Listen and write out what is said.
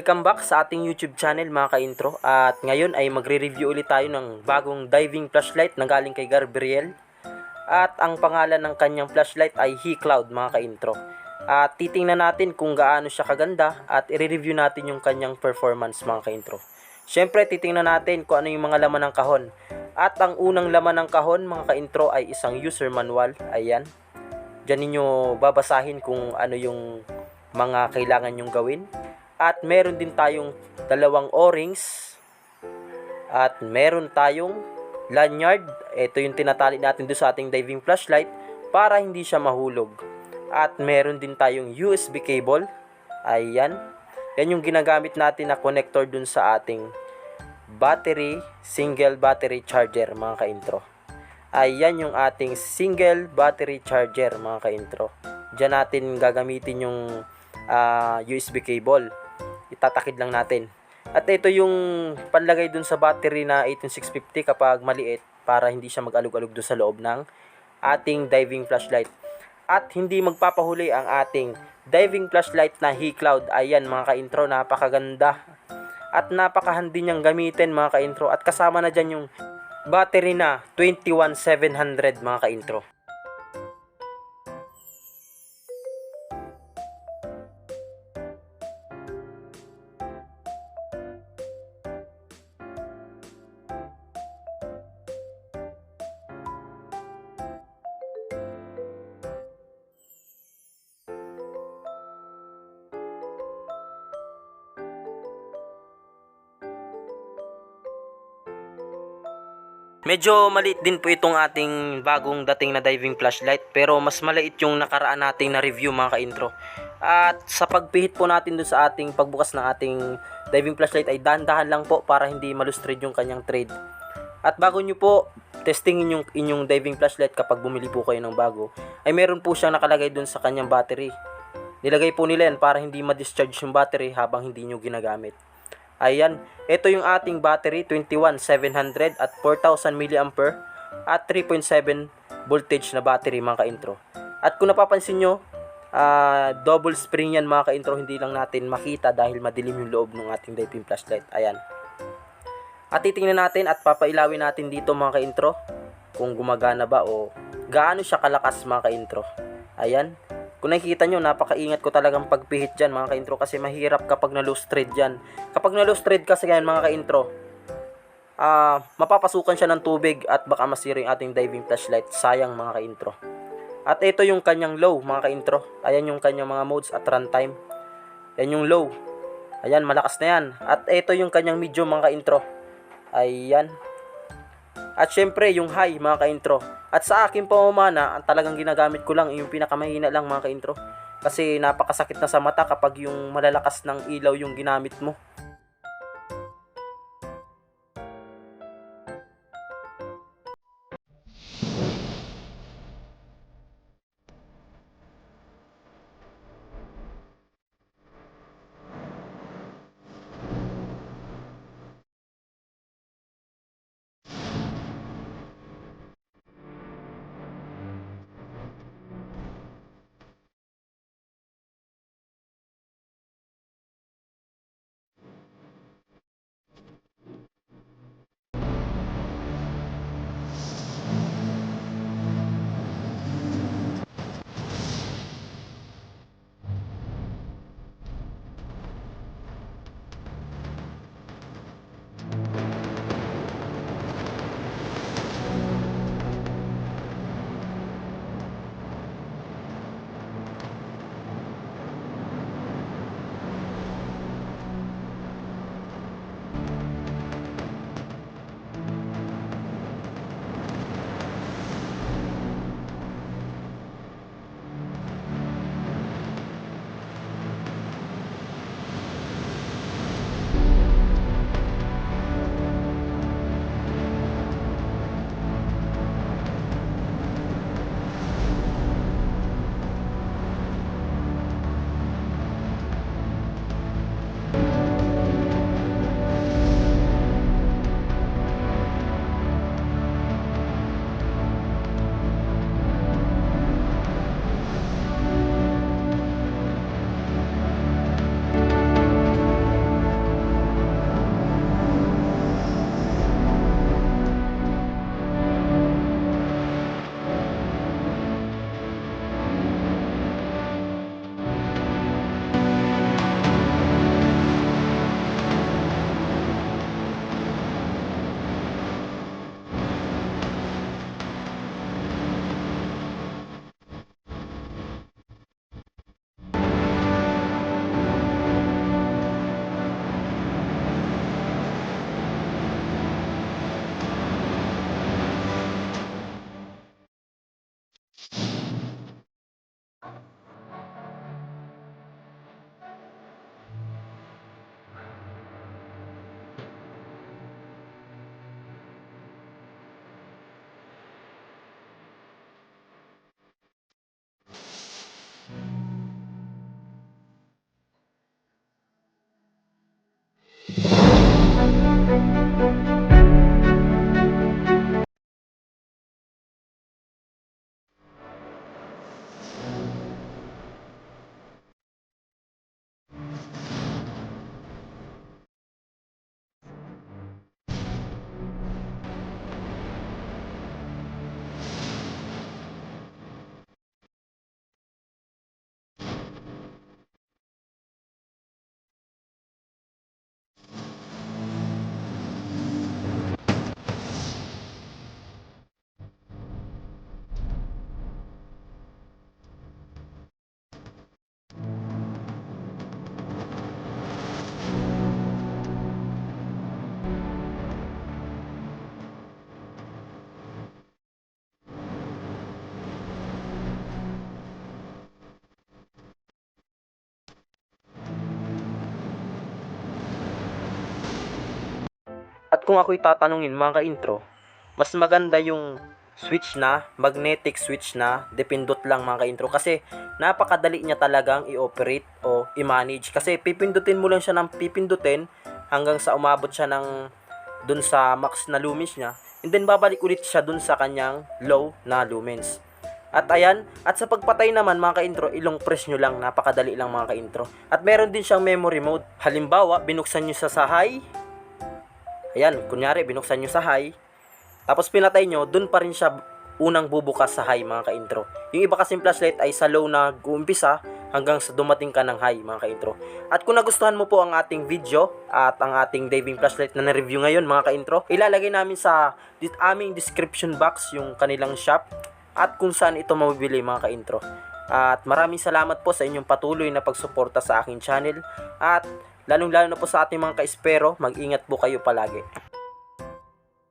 Welcome back sa ating YouTube channel mga ka-intro. At ngayon ay magre-review ulit tayo ng bagong diving flashlight na galing kay Gabriel. At ang pangalan ng kanyang flashlight ay He-Cloud mga ka-intro. At titingnan natin kung gaano siya kaganda at i-review natin yung kanyang performance mga ka-intro. Siyempre titingnan natin kung ano yung mga laman ng kahon. At ang unang laman ng kahon mga ka-intro ay isang user manual. Ayan. Diyan ninyo babasahin kung ano yung mga kailangan nyong gawin. At meron din tayong dalawang O-rings. At meron tayong lanyard. Ito yung tinatali natin doon sa ating diving flashlight para hindi siya mahulog. At meron din tayong USB cable. Ayan. Yan yung ginagamit natin na connector dun sa ating battery, single battery charger mga ka-intro. Ayan yung ating single battery charger mga ka-intro. Diyan natin gagamitin yung USB cable. Itatakid lang natin. At ito yung panlagay dun sa battery na 18650 kapag maliit para hindi siya mag-alog-alog dun sa loob ng ating diving flashlight. At hindi magpapahuli ang ating diving flashlight na He-Cloud. Ayan mga ka-intro, napakaganda. At napakahandi niyang gamitin mga ka-intro. At kasama na dyan yung battery na 21700 mga ka-intro. Medyo maliit din po itong ating bagong dating na diving flashlight, pero mas maliit yung nakaraan nating na review mga ka-intro. At sa pagpihit po natin dun sa ating pagbukas ng ating diving flashlight ay dahan-dahan lang po para hindi malustrid yung kanyang thread. At bago nyo po testingin yung inyong diving flashlight kapag bumili po kayo ng bago, ay meron po siyang nakalagay dun sa kanyang battery. Nilagay po nila yan para hindi ma-discharge yung battery habang hindi nyo ginagamit. Ayan, ito yung ating battery 21700 at 4000 mAh at 3.7 voltage na battery mga ka-intro. At kung napapansin nyo, double spring yan mga ka-intro, hindi lang natin makita dahil madilim yung loob ng ating diving flashlight. Ayan. At titingnan natin at papailawin natin dito mga ka-intro kung gumagana ba o gaano siya kalakas mga ka-intro. Ayan. Kung nakikita nyo, napakaingat ko talagang pagpihit dyan mga ka-intro kasi mahirap kapag na-loose thread dyan. Kapag na-loose thread kasi ganyan mga ka-intro, mapapasukan siya ng tubig at baka masira yung ating diving flashlight. Sayang mga ka-intro. At ito yung kanyang low mga ka-intro. Ayan yung kanyang mga modes at runtime. Ayan yung low. Ayan, malakas na yan. At ito yung kanyang medium mga ka-intro. Ayan. At syempre yung high mga ka-intro. At sa akin pamamana, ang talagang ginagamit ko lang yung pinakamahina lang mga ka-intro. Kasi napakasakit na sa mata kapag yung malalakas ng ilaw yung ginamit mo. At kung ako'y tatanungin mga ka-intro, mas maganda yung switch na, magnetic switch na, depindot lang mga ka-intro. Kasi napakadali niya talagang i-operate o i-manage. Kasi pipindutin mo lang siya ng pipindutin hanggang sa umabot siya ng dun sa max na lumens niya. And then babalik ulit siya dun sa kanyang low na lumens. At ayan, at sa pagpatay naman mga ka-intro, ilong press nyo lang, napakadali lang mga ka-intro. At meron din siyang memory mode. Halimbawa, binuksan nyo sa high. Ayan, kunyari, binuksan nyo sa high. Tapos pinatay nyo, dun pa rin siya unang bubukas sa high mga ka-intro. Yung iba kasing flashlight ay sa low na uumpisa hanggang sa dumating ka ng high mga ka-intro. At kung nagustuhan mo po ang ating video at ang ating diving flashlight na na-review ngayon mga ka-intro, ilalagay namin sa aming description box yung kanilang shop at kung saan ito mabibili mga ka-intro. At maraming salamat po sa inyong patuloy na pagsuporta sa aking channel. At lalong-lalo na po sa ating mga ka-espero, mag-ingat po kayo palagi.